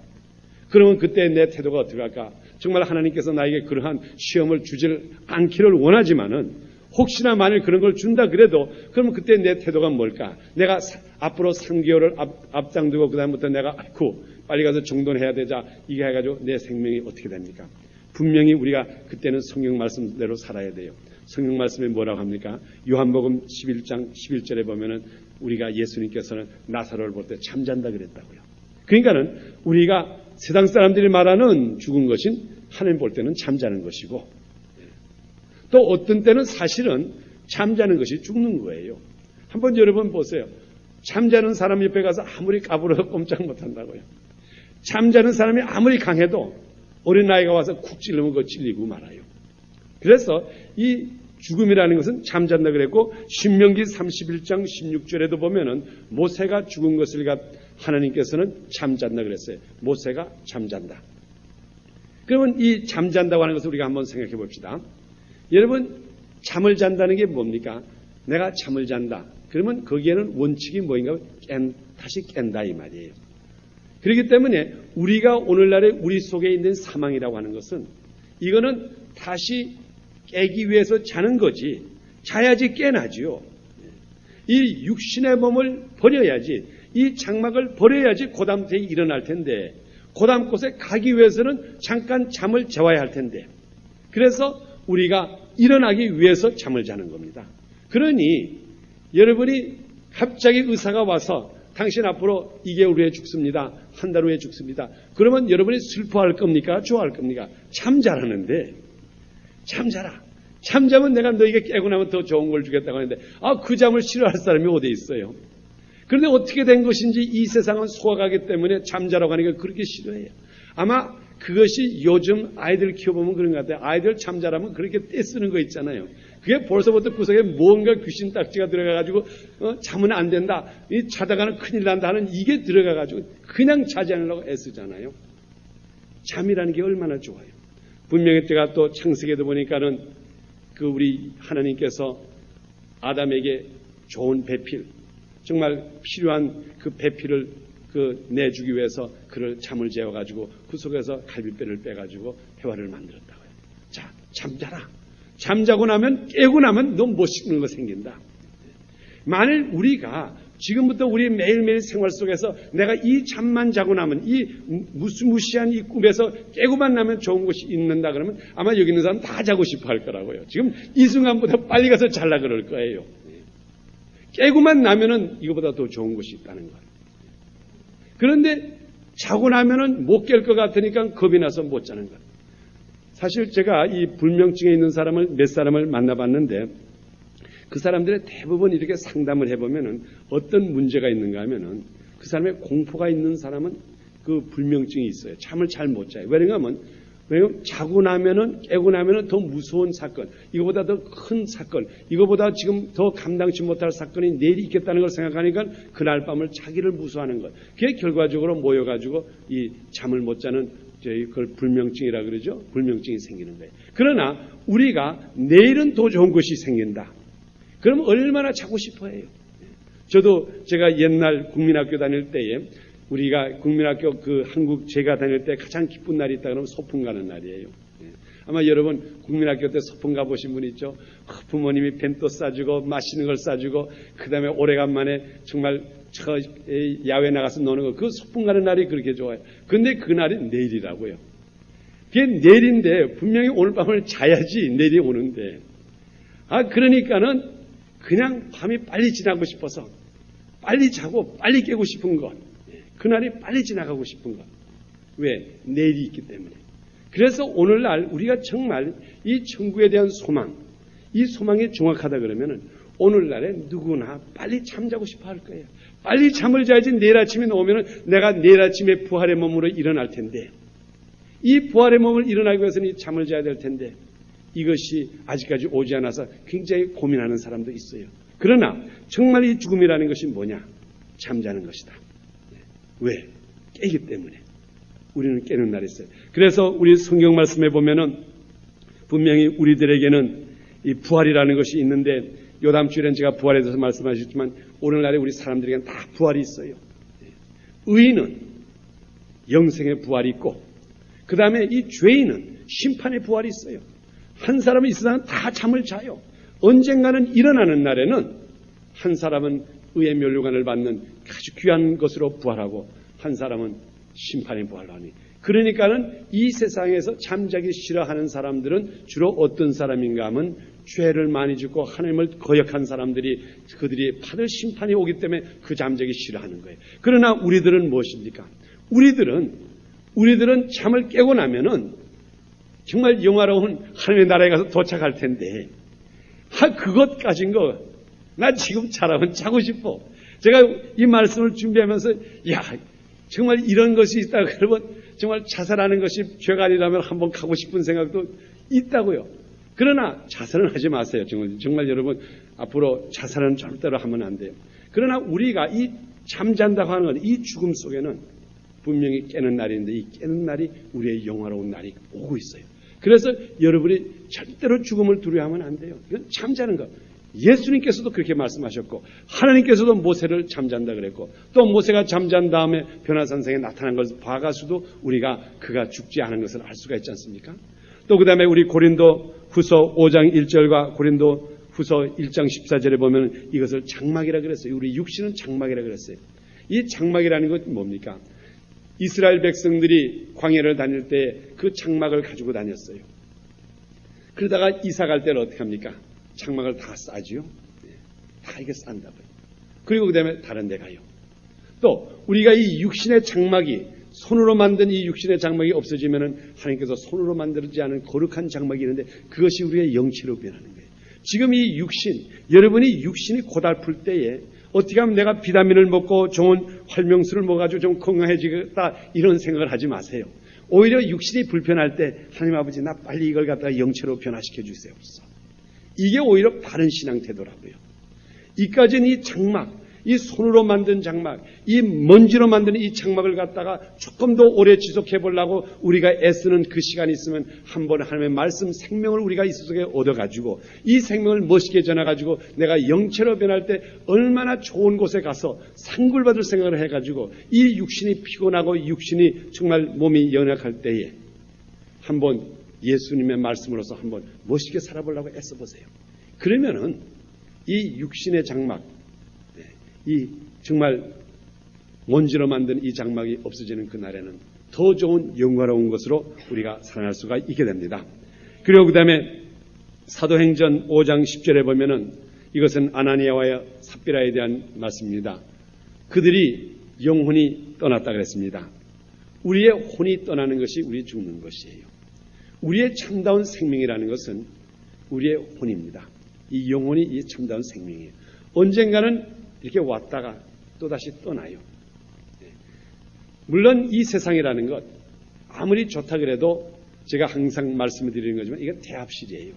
그러면 그때 내 태도가 어떻게 할까? 정말 하나님께서 나에게 그러한 시험을 주질 않기를 원하지만은 혹시나 만일 그런 걸 준다 그래도 그러면 그때 내 태도가 뭘까? 내가 앞으로 3개월을 앞당두고 그 다음부터 내가 아이고 빨리 가서 정돈해야 되자 이게 해가지고 내 생명이 어떻게 됩니까? 분명히 우리가 그때는 성경 말씀대로 살아야 돼요. 성경 말씀에 뭐라고 합니까? 요한복음 11장 11절에 보면은 우리가 예수님께서는 나사로를 볼 때 잠잔다 그랬다고요. 그러니까는 우리가 세상 사람들이 말하는 죽은 것은 하나님 볼 때는 잠자는 것이고 또 어떤 때는 사실은 잠자는 것이 죽는 거예요. 한번 여러분 보세요. 잠자는 사람 옆에 가서 아무리 까불어도 꼼짝 못한다고요. 잠자는 사람이 아무리 강해도 어린아이가 와서 쿡 찔르면 그거 찔리고 말아요. 그래서 이 죽음이라는 것은 잠잔다 그랬고 신명기 31장 16절에도 보면은 모세가 죽은 것을 하나님께서는 잠잔다 그랬어요. 모세가 잠잔다. 그러면 이 잠잔다고 하는 것을 우리가 한번 생각해 봅시다. 여러분 잠을 잔다는 게 뭡니까? 내가 잠을 잔다. 그러면 거기에는 원칙이 뭐인가? 다시 깬다 이 말이에요. 그렇기 때문에 우리가 오늘날에 우리 속에 있는 사망이라고 하는 것은 이거는 다시 깨기 위해서 자는 거지 자야지 깨나지요. 이 육신의 몸을 버려야지 이 장막을 버려야지 고담 때에 일어날 텐데 고담 곳에 가기 위해서는 잠깐 잠을 재워야 할 텐데 그래서 우리가 일어나기 위해서 잠을 자는 겁니다. 그러니 여러분이 갑자기 의사가 와서 당신 앞으로 2개월 후에 죽습니다. 한 달 후에 죽습니다. 그러면 여러분이 슬퍼할 겁니까? 좋아할 겁니까? 잠자라는데 잠자라. 잠자면 내가 너에게 깨고 나면 더 좋은 걸 주겠다고 하는데 그 잠을 싫어할 사람이 어디 있어요? 그런데 어떻게 된 것인지 이 세상은 소화가기 때문에 잠자라고 하는 게 그렇게 싫어해요. 아마 그것이 요즘 아이들 키워보면 그런 것 같아요. 아이들 잠자라면 그렇게 떼쓰는 거 있잖아요. 그게 벌써부터 구석에 뭔가 귀신 딱지가 들어가가지고 자면 안 된다. 이 자다가는 큰일 난다 하는 이게 들어가가지고 그냥 자지 않으려고 애쓰잖아요. 잠이라는 게 얼마나 좋아요. 분명히 때가 또 창세기에도 보니까는 그 우리 하나님께서 아담에게 좋은 배필 정말 필요한 그 배필을 내주기 위해서 그를 잠을 재워가지고 그 속에서 갈비뼈를 빼가지고 해화를 만들었다고요. 자, 잠자라. 잠자고 나면 깨고 나면 너 못 씹는 거 생긴다. 만일 우리가 지금부터 우리 매일매일 생활 속에서 내가 이 잠만 자고 나면 이 무시무시한 이 꿈에서 깨고만 나면 좋은 것이 있는다 그러면 아마 여기 있는 사람 다 자고 싶어 할 거라고요. 지금 이 순간보다 빨리 가서 잘라 그럴 거예요. 깨고만 나면은 이거보다 더 좋은 것이 있다는 거예요. 그런데 자고 나면은 못 깰 것 같으니까 겁이 나서 못 자는 거예요. 사실 제가 이 불면증에 있는 몇 사람을 만나봤는데 그 사람들의 대부분 이렇게 상담을 해보면은 어떤 문제가 있는가 하면은 그 사람의 공포가 있는 사람은 그 불면증이 있어요. 잠을 잘 못 자요. 왜냐하면 자고 나면은 깨고 나면은 더 무서운 사건, 이거보다 더 큰 사건, 이거보다 지금 더 감당치 못할 사건이 내일이 있겠다는 걸 생각하니까 그날 밤을 자기를 무서워하는 것. 그게 결과적으로 모여가지고 이 잠을 못 자는 그걸 불면증이라 그러죠. 불면증이 생기는 거예요. 그러나 우리가 내일은 더 좋은 것이 생긴다. 그럼 얼마나 자고 싶어 해요. 저도 제가 옛날 국민학교 다닐 때에 우리가 국민학교 한국 제가 다닐 때 가장 기쁜 날이 있다 그러면 소풍 가는 날이에요. 아마 여러분 국민학교 때 소풍 가보신 분 있죠? 부모님이 벤또 싸주고 맛있는 걸 싸주고 그 다음에 오래간만에 정말 야외 나가서 노는 거 그 소풍 가는 날이 그렇게 좋아요. 근데 그 날이 내일이라고요. 그게 내일인데 분명히 오늘 밤을 자야지 내일이 오는데 그러니까는 그냥 밤이 빨리 지나고 싶어서 빨리 자고 빨리 깨고 싶은 것. 그날이 빨리 지나가고 싶은 것. 왜? 내일이 있기 때문에. 그래서 오늘날 우리가 정말 이 천국에 대한 소망, 이 소망이 정확하다 그러면은 오늘날에 누구나 빨리 잠자고 싶어 할 거예요. 빨리 잠을 자야지 내일 아침에 오면은 내가 내일 아침에 부활의 몸으로 일어날 텐데, 이 부활의 몸을 일어나기 위해서는 이 잠을 자야 될 텐데, 이것이 아직까지 오지 않아서 굉장히 고민하는 사람도 있어요. 그러나 정말 이 죽음이라는 것이 뭐냐? 잠자는 것이다. 왜? 깨기 때문에. 우리는 깨는 날이 있어요. 그래서 우리 성경 말씀에 보면은 분명히 우리들에게는 이 부활이라는 것이 있는데, 요담 주일엔 제가 부활에 대해서 말씀하셨지만 오늘날에 우리 사람들에게는 다 부활이 있어요. 의인은 영생의 부활이 있고, 그 다음에 이 죄인은 심판의 부활이 있어요. 한 사람은 이 세상은 다 잠을 자요. 언젠가는 일어나는 날에는 한 사람은 의의 면류관을 받는 아주 귀한 것으로 부활하고, 한 사람은 심판의 부활을 하니. 그러니까는 이 세상에서 잠자기 싫어하는 사람들은 주로 어떤 사람인가 하면 죄를 많이 짓고 하나님을 거역한 사람들이, 그들이 받을 심판이 오기 때문에 그 잠자기 싫어하는 거예요. 그러나 우리들은 무엇입니까? 우리들은 잠을 깨고 나면은 정말 영화로운 하나님의 나라에 가서 도착할 텐데, 그것 가진 거, 나 지금 자라면 자고 싶어. 제가 이 말씀을 준비하면서, 정말 이런 것이 있다 그러면 정말 자살하는 것이 죄가 아니라면 한번 가고 싶은 생각도 있다고요. 그러나 자살은 하지 마세요. 정말 여러분, 앞으로 자살은 절대로 하면 안 돼요. 그러나 우리가 이 잠잔다고 하는 것, 이 죽음 속에는 분명히 깨는 날인데, 이 깨는 날이 우리의 영화로운 날이 오고 있어요. 그래서 여러분이 절대로 죽음을 두려워하면 안 돼요. 이건 잠자는 것. 예수님께서도 그렇게 말씀하셨고, 하나님께서도 모세를 잠잔다 그랬고, 또 모세가 잠잔 다음에 변화산성에 나타난 것을 봐가지고도 우리가 그가 죽지 않은 것을 알 수가 있지 않습니까? 또 그 다음에 우리 고린도 후서 5장 1절과 고린도 후서 1장 14절에 보면 이것을 장막이라 그랬어요. 우리 육신은 장막이라 그랬어요. 이 장막이라는 건 뭡니까? 이스라엘 백성들이 광야를 다닐 때 그 장막을 가지고 다녔어요. 그러다가 이사 갈 때는 어떻게 합니까? 장막을 다 싸지요. 다 이게 싼다고요. 그리고 그 다음에 다른 데 가요. 또 우리가 이 육신의 장막이, 손으로 만든 이 육신의 장막이 없어지면은 하나님께서 손으로 만들지 않은 거룩한 장막이 있는데, 그것이 우리의 영체로 변하는 거예요. 지금 이 육신, 여러분이 육신이 고달플 때에 어떻게 하면 내가 비타민을 먹고 좋은 활명수를 먹어가지고 좀 건강해지겠다, 이런 생각을 하지 마세요. 오히려 육신이 불편할 때 하나님 아버지, 나 빨리 이걸 갖다가 영체로 변화시켜 주세요. 이게 오히려 바른 신앙 태도라고요. 이까지는 이 장막, 이 손으로 만든 장막, 이 먼지로 만든 이 장막을 갖다가 조금 더 오래 지속해 보려고 우리가 애쓰는 그 시간이 있으면 한 번 하나님의 말씀 생명을 우리가 이 속에 얻어가지고 이 생명을 멋있게 전해가지고 내가 영체로 변할 때 얼마나 좋은 곳에 가서 상급받을 생각을 해가지고 이 육신이 피곤하고 육신이 정말 몸이 연약할 때에 한번 예수님의 말씀으로서 한번 멋있게 살아보려고 애써보세요. 그러면은 이 육신의 장막, 이 정말 먼지로 만든 이 장막이 없어지는 그날에는 더 좋은 영광로운 것으로 우리가 살아날 수가 있게 됩니다. 그리고 그 다음에 사도행전 5장 10절에 보면은 이것은 아나니아와 삽비라에 대한 말씀입니다. 그들이 영혼이 떠났다 그랬습니다. 우리의 혼이 떠나는 것이 우리 죽는 것이에요. 우리의 참다운 생명이라는 것은 우리의 혼입니다. 이 영혼이 이 참다운 생명이에요. 언젠가는 이렇게 왔다가 또다시 떠나요. 물론 이 세상이라는 것 아무리 좋다 그래도 제가 항상 말씀을 드리는 거지만 이건 대합실이에요.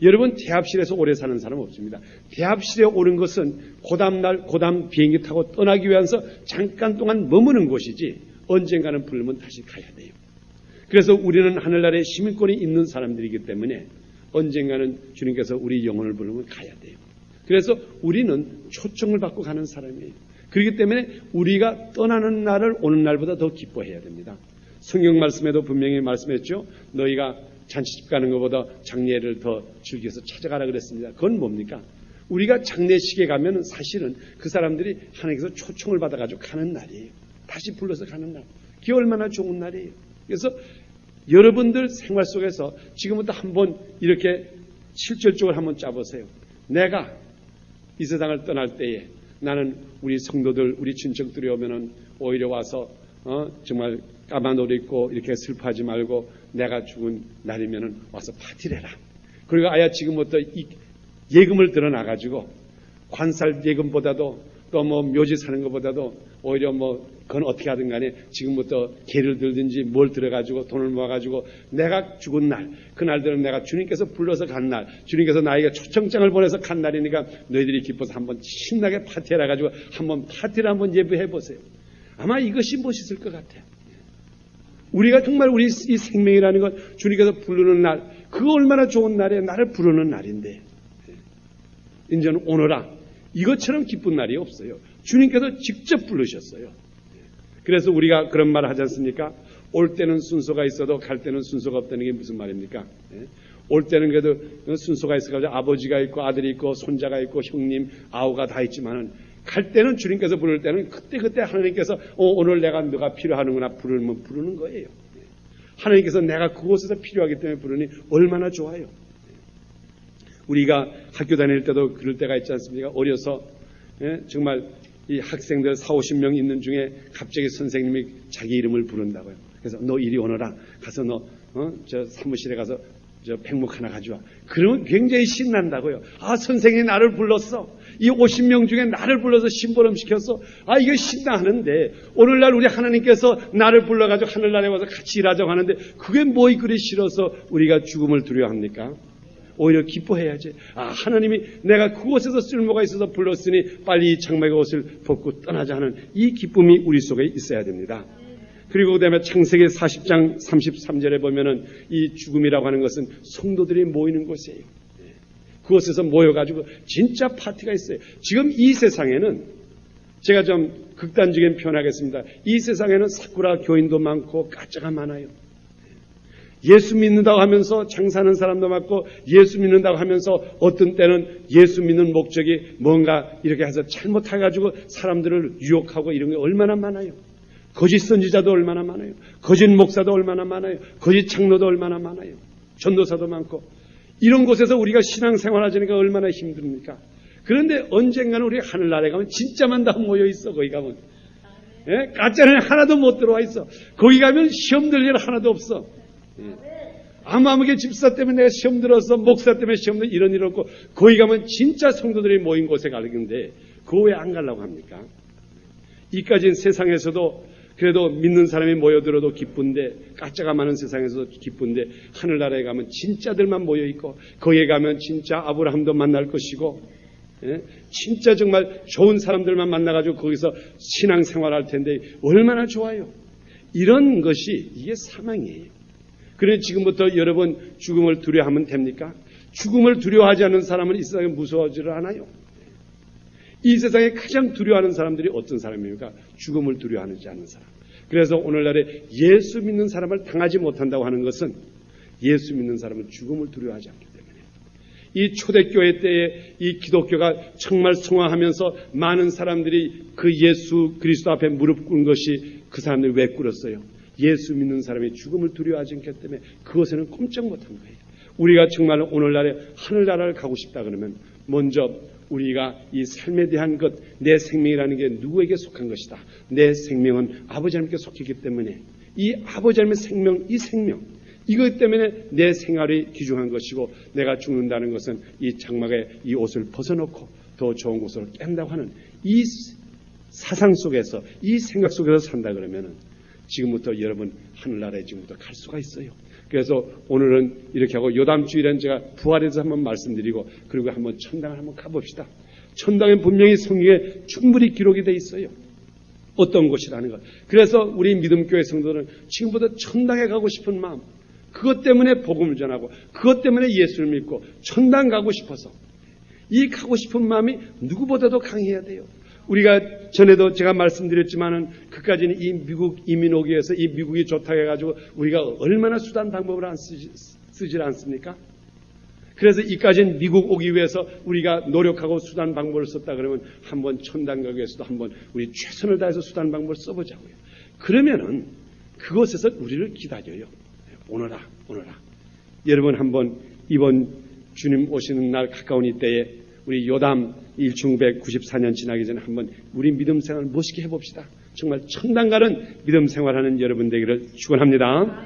여러분, 대합실에서 오래 사는 사람 없습니다. 대합실에 오는 것은 고담 비행기 타고 떠나기 위해서 잠깐 동안 머무는 곳이지 언젠가는 부르면 다시 가야 돼요. 그래서 우리는 하늘나라에 시민권이 있는 사람들이기 때문에 언젠가는 주님께서 우리 영혼을 부르면 가야 돼요. 그래서 우리는 초청을 받고 가는 사람이에요. 그렇기 때문에 우리가 떠나는 날을 오는 날보다 더 기뻐해야 됩니다. 성경 말씀에도 분명히 말씀했죠. 너희가 잔치집 가는 것보다 장례를 더 즐겨서 찾아가라 그랬습니다. 그건 뭡니까? 우리가 장례식에 가면 사실은 그 사람들이 하나님께서 초청을 받아가지고 가는 날이에요. 다시 불러서 가는 날. 그게 얼마나 좋은 날이에요. 그래서 여러분들 생활 속에서 지금부터 한번 이렇게 실질적으로 한번 짜보세요. 내가 이 세상을 떠날 때에 나는 우리 성도들, 우리 친척들이 오면은 오히려 와서 정말 까만 옷 입고 이렇게 슬퍼하지 말고 내가 죽은 날이면은 와서 파티를 해라. 그리고 아야 지금부터 이 예금을 들어놔가지고 관살 예금보다도 또 뭐 묘지 사는 것보다도 오히려 뭐 그건 어떻게 하든 간에 지금부터 개를 들든지 뭘 들어가지고 돈을 모아가지고 내가 죽은 날, 그날들은 내가 주님께서 불러서 간 날, 주님께서 나에게 초청장을 보내서 간 날이니까 너희들이 기뻐서 한번 신나게 파티해라 가지고 한번 파티를 한번 예배해 보세요. 아마 이것이 멋있을 것 같아요. 우리가 정말 우리 이 생명이라는 건 주님께서 부르는 날, 그거 얼마나 좋은 날이에요. 나를 부르는 날인데 이제는 오너라. 이것처럼 기쁜 날이 없어요. 주님께서 직접 부르셨어요. 그래서 우리가 그런 말을 하지 않습니까? 올 때는 순서가 있어도 갈 때는 순서가 없다는 게 무슨 말입니까? 올 때는 그래도 순서가 있어가지고 아버지가 있고 아들이 있고 손자가 있고 형님 아우가 다 있지만은 갈 때는 주님께서 부를 때는 그때 하나님께서 오늘 내가 너가 필요하는구나 부르면 부르는 거예요. 하나님께서 내가 그곳에서 필요하기 때문에 부르니 얼마나 좋아요. 우리가 학교 다닐 때도 그럴 때가 있지 않습니까? 어려서 정말 이 학생들 40-50명 있는 중에 갑자기 선생님이 자기 이름을 부른다고요. 그래서 너 이리 오너라. 가서 너 저 사무실에 가서 저 백목 하나 가져와. 그러면 굉장히 신난다고요. 아, 선생님이 나를 불렀어. 이 50명 중에 나를 불러서 심부름 시켰어. 아, 이거 신나하는데 오늘날 우리 하나님께서 나를 불러가지고 하늘나라에 와서 같이 일하자고 하는데 그게 뭐 그리 싫어서 우리가 죽음을 두려워합니까? 오히려 기뻐해야지. 아, 하나님이 내가 그곳에서 쓸모가 있어서 불렀으니 빨리 이 장막의 옷을 벗고 떠나자 하는 이 기쁨이 우리 속에 있어야 됩니다. 그리고 그다음에 창세기 40장 33절에 보면은 이 죽음이라고 하는 것은 성도들이 모이는 곳이에요. 그곳에서 모여가지고 진짜 파티가 있어요. 지금 이 세상에는 제가 좀 극단적인 표현하겠습니다. 이 세상에는 사쿠라 교인도 많고 가짜가 많아요. 예수 믿는다고 하면서 장사하는 사람도 많고 예수 믿는다고 하면서 어떤 때는 예수 믿는 목적이 뭔가 이렇게 해서 잘못해가지고 사람들을 유혹하고 이런 게 얼마나 많아요. 거짓 선지자도 얼마나 많아요. 거짓 목사도 얼마나 많아요. 거짓 장로도 얼마나 많아요. 전도사도 많고 이런 곳에서 우리가 신앙생활 하자니까 얼마나 힘듭니까? 그런데 언젠가는 우리 하늘나라에 가면 진짜만 다 모여 있어. 거기 가면 가짜는 하나도 못 들어와 있어. 거기 가면 시험 들 일 하나도 없어. 아무개 집사 때문에 내가 시험 들어서 목사 때문에 시험 들어 이런 일 없고 거기 가면 진짜 성도들이 모인 곳에 가는데 그거 왜 안 가려고 합니까? 이까진 세상에서도 그래도 믿는 사람이 모여들어도 기쁜데 가짜가 많은 세상에서도 기쁜데 하늘나라에 가면 진짜들만 모여있고 거기에 가면 진짜 아브라함도 만날 것이고 진짜 정말 좋은 사람들만 만나가지고 거기서 신앙생활할 텐데 얼마나 좋아요. 이런 것이 이게 사망이에요. 그래서 지금부터 여러분 죽음을 두려워하면 됩니까? 죽음을 두려워하지 않는 사람은 이 세상에 무서워지를 않아요. 이 세상에 가장 두려워하는 사람들이 어떤 사람입니까? 죽음을 두려워하지 않는 사람. 그래서 오늘날에 예수 믿는 사람을 당하지 못한다고 하는 것은 예수 믿는 사람은 죽음을 두려워하지 않기 때문에 이 초대교회 때에 이 기독교가 정말 성화하면서 많은 사람들이 그 예수 그리스도 앞에 무릎 꿇은 것이 그 사람들이 왜 꿇었어요? 예수 믿는 사람이 죽음을 두려워하지 않기 때문에 그것에는 꼼짝 못한 거예요. 우리가 정말 오늘날에 하늘나라를 가고 싶다 그러면 먼저 우리가 이 삶에 대한 것, 내 생명이라는 게 누구에게 속한 것이다. 내 생명은 아버지 하나님께 속했기 때문에 이 아버지 하나님의 생명, 이 생명 이것 때문에 내 생활이 귀중한 것이고 내가 죽는다는 것은 이 장막에 이 옷을 벗어놓고 더 좋은 곳으로 깬다고 하는 이 사상 속에서 이 생각 속에서 산다 그러면은 지금부터 여러분 하늘나라에 지금부터 갈 수가 있어요. 그래서 오늘은 이렇게 하고 요담 주일엔 제가 부활에서 한번 말씀드리고 그리고 한번 천당을 한번 가봅시다. 천당엔 분명히 성경에 충분히 기록이 돼 있어요. 어떤 곳이라는 것. 그래서 우리 믿음교회 성도는 지금부터 천당에 가고 싶은 마음, 그것 때문에 복음을 전하고 그것 때문에 예수를 믿고 천당 가고 싶어서 이 가고 싶은 마음이 누구보다도 강해야 돼요. 우리가 전에도 제가 말씀드렸지만은 그까지는 이 미국 이민 오기 위해서 이 미국이 좋다고 해가지고 우리가 얼마나 수단 방법을 쓰질 않습니까? 그래서 이까지는 미국 오기 위해서 우리가 노력하고 수단 방법을 썼다 그러면 한번 천당 가기 위해서도 한번 우리 최선을 다해서 수단 방법을 써보자고요. 그러면은 그곳에서 우리를 기다려요. 오너라. 여러분 한번 이번 주님 오시는 날 가까운 이때에 우리 요담 1994년 지나기 전에 한번 우리 믿음 생활을 멋있게 해봅시다. 정말 청단 가는 믿음 생활하는 여러분 되기를 축원합니다.